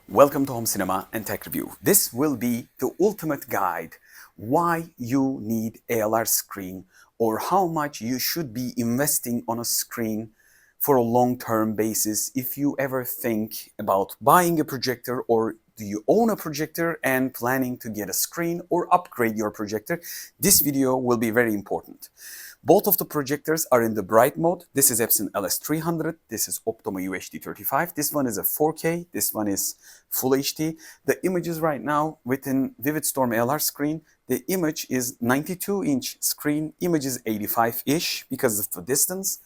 Welcome to Home Cinema and Tech Review. This will be the ultimate guide why you need ALR screen or how much you should be investing on a screen for a long-term basis if you ever think about buying a projector, or do you own a projector and planning to get a screen or upgrade your projector. This video will be very important. Both of the projectors are in the bright mode. This is Epson LS300. This is Optoma UHD35. This one is a 4K. This one is Full HD. The images right now within Vivid Storm ALR screen, the image is 92-inch screen. Image is 85-ish because of the distance.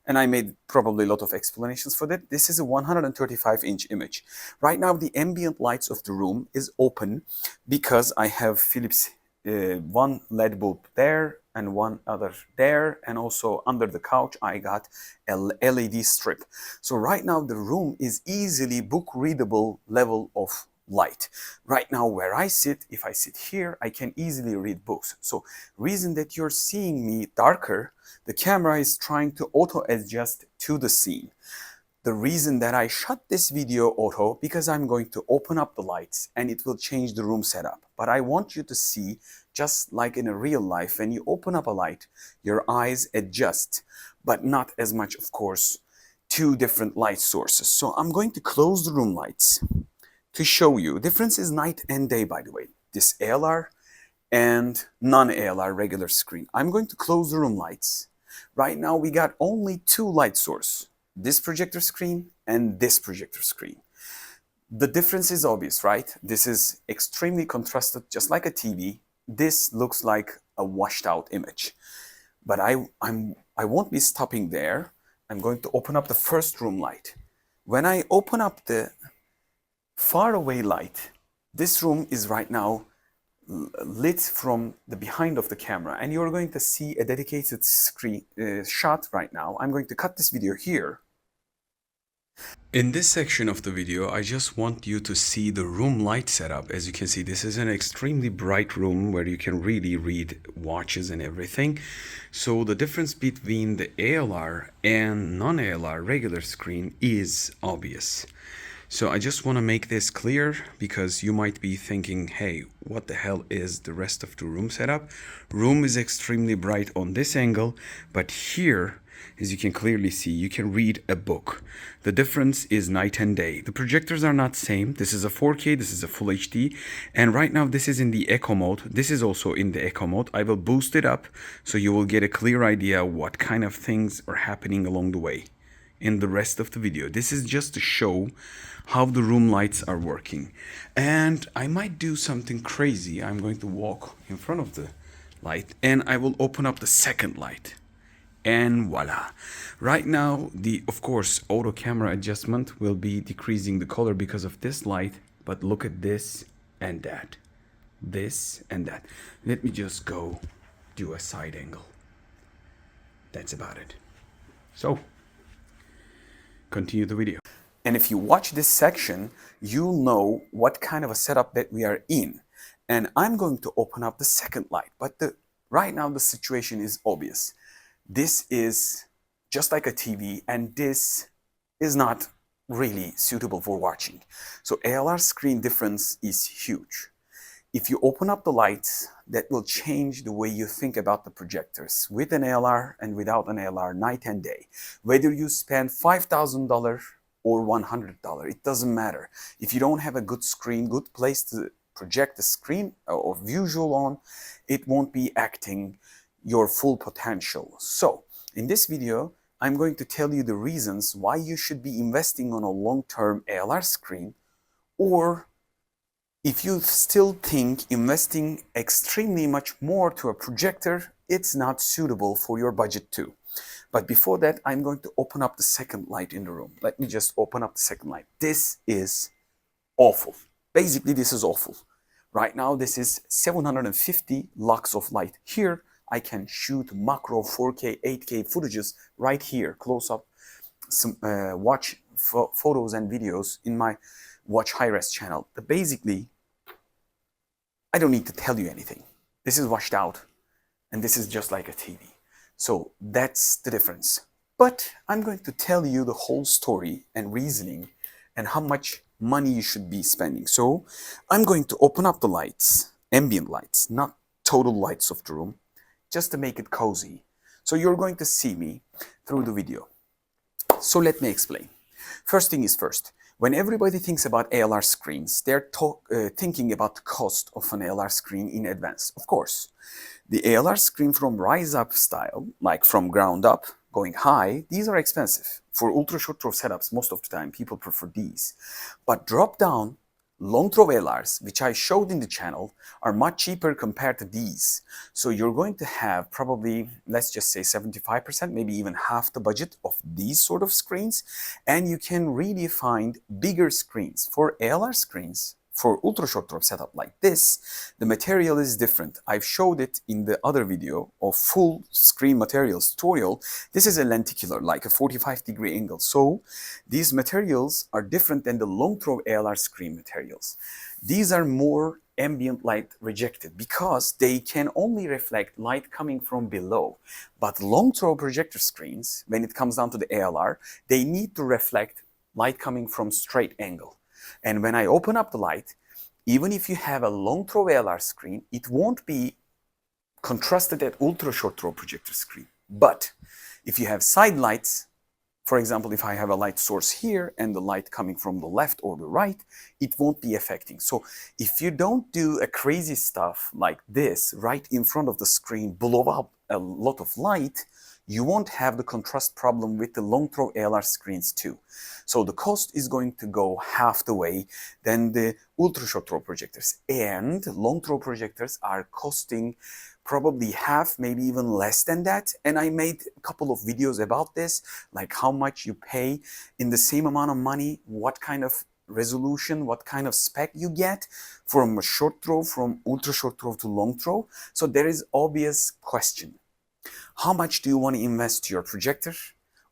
And I made probably a lot of explanations for that. This is a 135-inch image. Right now, the ambient lights of the room is open because I have Philips one LED bulb there and one other there, and also under the couch I got a LED strip. So right now the room is easily book readable level of light. Right now where I sit, if I sit here, I can easily read books. So reason that you're seeing me darker, the camera is trying to auto adjust to the scene. The reason that I shot this video auto, because I'm going to open up the lights and it will change the room setup. But I want you to see, just like in a real life, when you open up a light, your eyes adjust, but not as much, of course, two different light sources. So I'm going to close the room lights to show you. Difference is night and day, by the way. This ALR and non-ALR regular screen. I'm going to close the room lights. Right now we got only two light sources. This projector screen and this projector screen. The difference is obvious, right? This is extremely contrasted, just like a TV. This looks like a washed out image. But I won't be stopping there. I'm going to open up the first room light. When I open up the far away light, this room is right now lit from the behind of the camera, and you're going to see a dedicated screen shot right now. I'm going to cut this video here. In this section of the video, I just want you to see the room light setup. As you can see, this is an extremely bright room where you can really read watches and everything. So the difference between the ALR and non-ALR regular screen is obvious. So I just want to make this clear because you might be thinking, hey, what the hell is the rest of the room setup? Room is extremely bright on this angle, but here, as you can clearly see, you can read a book. The difference is night and day. The projectors are not same. This is a 4K, this is a Full HD, and right now this is in the echo mode. This is also in the echo mode. I will boost it up so you will get a clear idea what kind of things are happening along the way in the rest of the video. This is just to show how the room lights are working. And I might do something crazy. I'm going to walk in front of the light and I will open up the second light. And voila. Right now, of course, auto camera adjustment will be decreasing the color because of this light, but look at this and that. This and that. Let me just go do a side angle. That's about it. So, continue the video. And if you watch this section, you'll know what kind of a setup that we are in. And I'm going to open up the second light, but right now the situation is obvious. This is just like a TV, and this is not really suitable for watching. So ALR screen difference is huge. If you open up the lights, that will change the way you think about the projectors with an ALR and without an ALR, night and day. Whether you spend $5,000 or $100, it doesn't matter. If you don't have a good screen, good place to project the screen or visual on, it won't be acting your full potential. So in this video, I'm going to tell you the reasons why you should be investing on a long-term ALR screen, or if you still think investing extremely much more to a projector, it's not suitable for your budget too. But before that, I'm going to open up the second light in the room. Let me just open up the second light. This is awful. Basically, this is awful. Right now, this is 750 lux of light. Here, I can shoot macro 4K, 8K footages right here, close up, some watch photos and videos in my Watch High-Res channel. But basically, I don't need to tell you anything. This is washed out, and this is just like a TV. So that's the difference. But I'm going to tell you the whole story and reasoning and how much money you should be spending. So I'm going to open up the lights, ambient lights, not total lights of the room, just to make it cozy. So you're going to see me through the video. So let me explain. First thing is first. When everybody thinks about ALR screens, they're thinking about the cost of an ALR screen in advance. Of course, the ALR screen from rise up style, like from ground up, going high, these are expensive. For ultra short throw setups, most of the time, people prefer these. But drop down, long throw ALRs, which I showed in the channel, are much cheaper compared to these. So you're going to have probably, let's just say 75%, maybe even half the budget of these sort of screens. And you can really find bigger screens. For ALR screens, for ultra short throw setup like this, the material is different. I've showed it in the other video of full screen materials tutorial. This is a lenticular, like a 45-degree angle. So these materials are different than the long throw ALR screen materials. These are more ambient light rejected because they can only reflect light coming from below. But long throw projector screens, when it comes down to the ALR, they need to reflect light coming from straight angle. And when I open up the light, even if you have a long throw ALR screen, it won't be contrasted at ultra short throw projector screen. But if you have side lights, for example, if I have a light source here and the light coming from the left or the right, it won't be affecting. So if you don't do a crazy stuff like this right in front of the screen, blow up a lot of light, you won't have the contrast problem with the long throw ALR screens too. So the cost is going to go half the way than the ultra short throw projectors. And long throw projectors are costing probably half, maybe even less than that. And I made a couple of videos about this, like how much you pay in the same amount of money, what kind of resolution, what kind of spec you get from a short throw, from ultra short throw to long throw. So there is obvious question. How much do you want to invest your projector?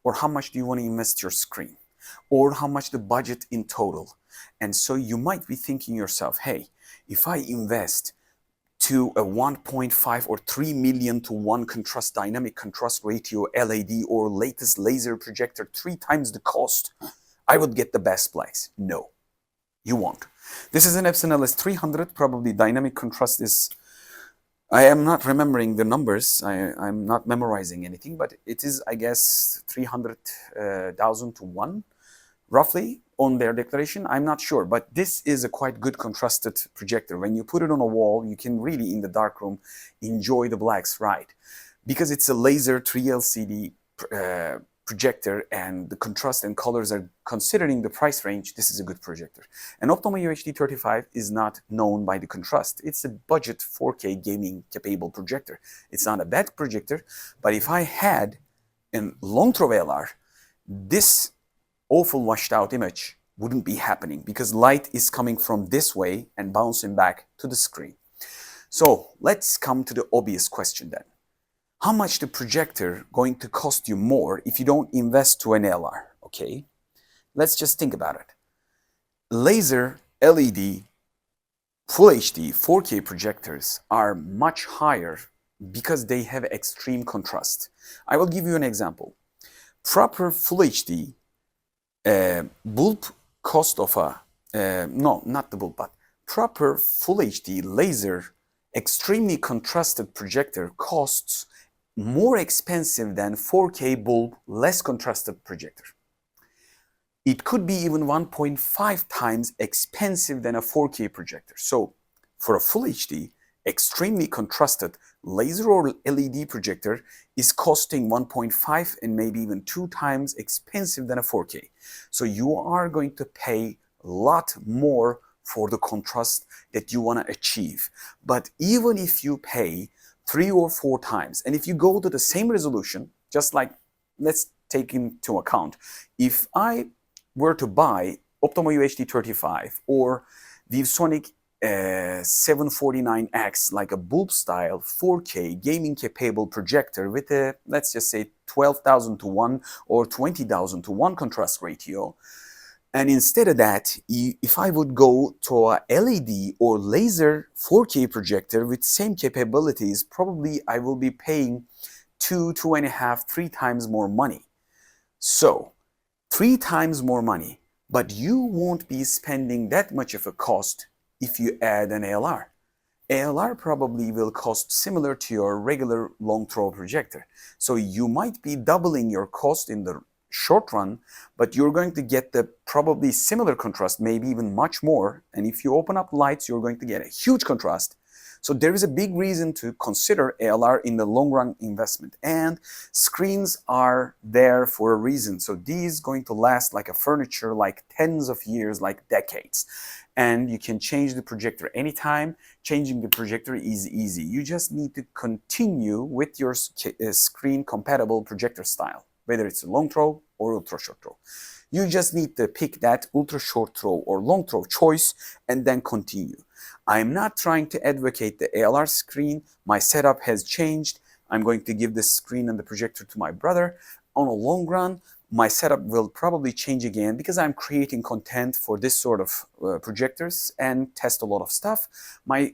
Or how much do you want to invest your screen? Or how much the budget in total? And so you might be thinking yourself, hey, if I invest to a 1.5 or 3 million to 1 contrast dynamic contrast ratio LED or latest laser projector 3 times the cost, I would get the best place. No, you won't. This is an Epson LS300, probably dynamic contrast is, I am not remembering the numbers, I'm not memorizing anything, but it is, I guess, 300,000 to 1, roughly, on their declaration. I'm not sure, but this is a quite good contrasted projector. When you put it on a wall, you can really, in the dark room, enjoy the blacks, right? Because it's a laser 3LCD projector and the contrast and colors are considering the price range, this is a good projector. An Optoma UHD 35 is not known by the contrast. It's a budget 4K gaming capable projector. It's not a bad projector, but if I had a long throw ALR, this awful washed out image wouldn't be happening because light is coming from this way and bouncing back to the screen. So let's come to the obvious question then. How much the projector going to cost you more if you don't invest to an ALR? Okay, let's just think about it. Laser, LED, Full HD, 4K projectors are much higher because they have extreme contrast. I will give you an example. Proper Full HD bulb cost of a, no, not the bulb, but proper Full HD laser extremely contrasted projector costs more expensive than 4K bulb less contrasted projector. It could be even 1.5 times expensive than a 4K projector. So for a Full HD, extremely contrasted laser or LED projector is costing 1.5 and maybe even 2 times expensive than a 4K. So you are going to pay a lot more for the contrast that you want to achieve. But even if you pay 3 or 4 times, and if you go to the same resolution, just like, let's take into account, if I were to buy Optoma UHD 35 or ViewSonic 749X, like a bulb style 4K gaming capable projector with a, let's just say 12,000 to 1 or 20,000 to 1 contrast ratio, and instead of that, if I would go to a LED or laser 4K projector with same capabilities, probably I will be paying 2.5, 3 times more money. So 3 times more money But you won't be spending that much of a cost if you add an ALR. ALR probably will cost similar to your regular long throw projector. So you might be doubling your cost in the short run, but you're going to get the probably similar contrast, maybe even much more. And if you open up lights, you're going to get a huge contrast. So there is a big reason to consider ALR in the long run investment. And screens are there for a reason. So these going to last like a furniture, like tens of years, like decades. And you can change the projector anytime. Changing the projector is easy. You just need to continue with your screen compatible projector style, whether it's a long throw or ultra short throw. You just need to pick that ultra short throw or long throw choice and then continue. I'm not trying to advocate the ALR screen. My setup has changed. I'm going to give the screen and the projector to my brother. On a long run, my setup will probably change again because I'm creating content for this sort of projectors and test a lot of stuff. My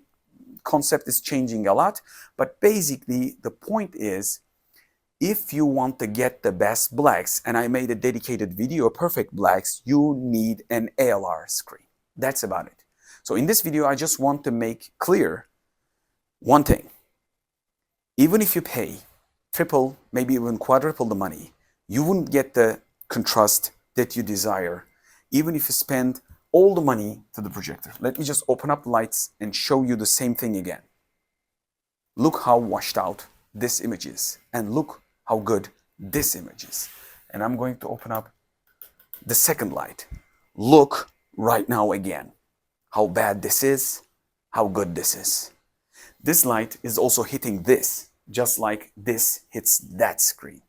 concept is changing a lot, but basically the point is, if you want to get the best blacks, and I made a dedicated video, perfect blacks, you need an ALR screen. That's about it. So in this video, I just want to make clear one thing. Even if you pay triple, maybe even quadruple the money, you wouldn't get the contrast that you desire, even if you spend all the money to the projector. Let me just open up the lights and show you the same thing again. Look how washed out this image is, and look how good this image is. And I'm going to open up the second light. Look right now again how bad this is, how good this is. This light is also hitting this, just like this hits that screen.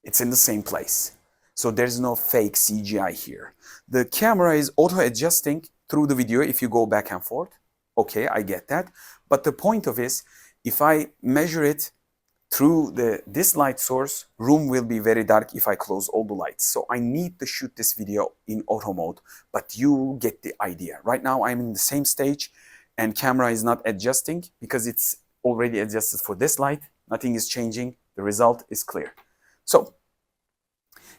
It's in the same place. So there's no fake CGI here. The camera is auto-adjusting through the video if you go back and forth. Okay, I get that. But the point of is, if I measure it through this light source, room will be very dark if I close all the lights. So I need to shoot this video in auto mode, but you get the idea. Right now I'm in the same stage and camera is not adjusting because it's already adjusted for this light. Nothing is changing. The result is clear. So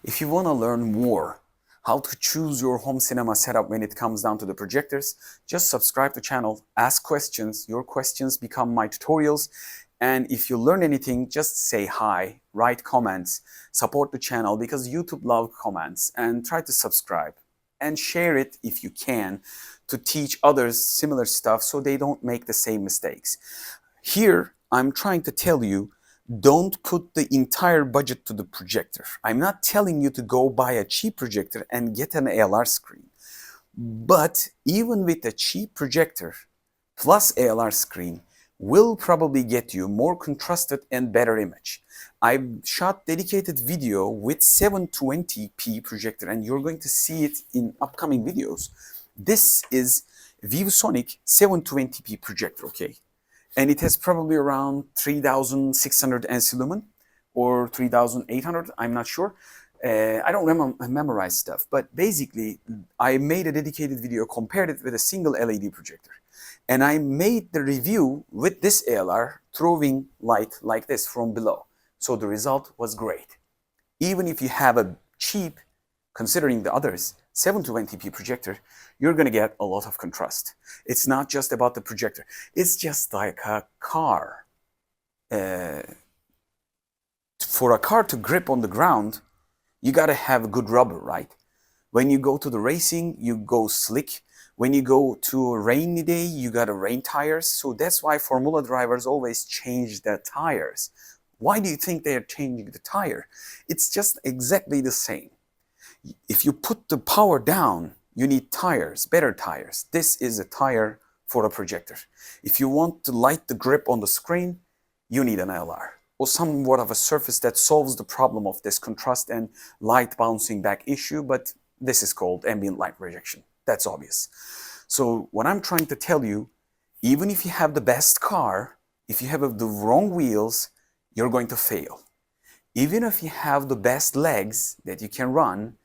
if you want to learn more how to choose your home cinema setup when it comes down to the projectors, just subscribe to the channel, ask questions. Your questions become my tutorials. And if you learn anything, just say hi, write comments, support the channel because YouTube loves comments, and try to subscribe and share it if you can to teach others similar stuff so they don't make the same mistakes. Here, I'm trying to tell you, don't put the entire budget to the projector. I'm not telling you to go buy a cheap projector and get an ALR screen. But even with a cheap projector plus ALR screen, will probably get you more contrasted and better image. I've shot dedicated video with 720p projector and you're going to see it in upcoming videos. This is ViewSonic 720p projector, okay? And it has probably around 3600 ANSI lumen or 3800, I'm not sure. I don't memorize stuff, but basically I made a dedicated video, compared it with a single LED projector. And I made the review with this ALR throwing light like this from below. So the result was great. Even if you have a cheap, considering the others, 720p projector, you're going to get a lot of contrast. It's not just about the projector. It's just like a car. For a car to grip on the ground, you got to have good rubber, right? When you go to the racing, you go slick. When you go to a rainy day, you got to rain tires. So that's why Formula drivers always change their tires. Why do you think they are changing the tire? It's just exactly the same. If you put the power down, you need tires, better tires. This is a tire for a projector. If you want to light the grip on the screen, you need an ALR or somewhat of a surface that solves the problem of this contrast and light bouncing back issue, but this is called ambient light rejection. That's obvious. So what I'm trying to tell you, even if you have the best car, if you have the wrong wheels, you're going to fail. Even if you have the best legs that you can run,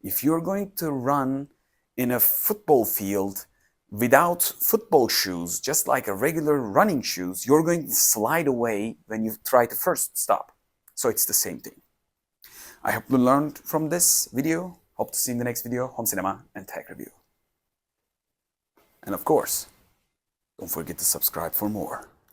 if you're going to run in a football field without football shoes, just like a regular running shoes, you're going to slide away when you try to first stop. So it's the same thing. I hope you learned from this video. Hope to see you in the next video, home cinema and tech review. And of course, don't forget to subscribe for more.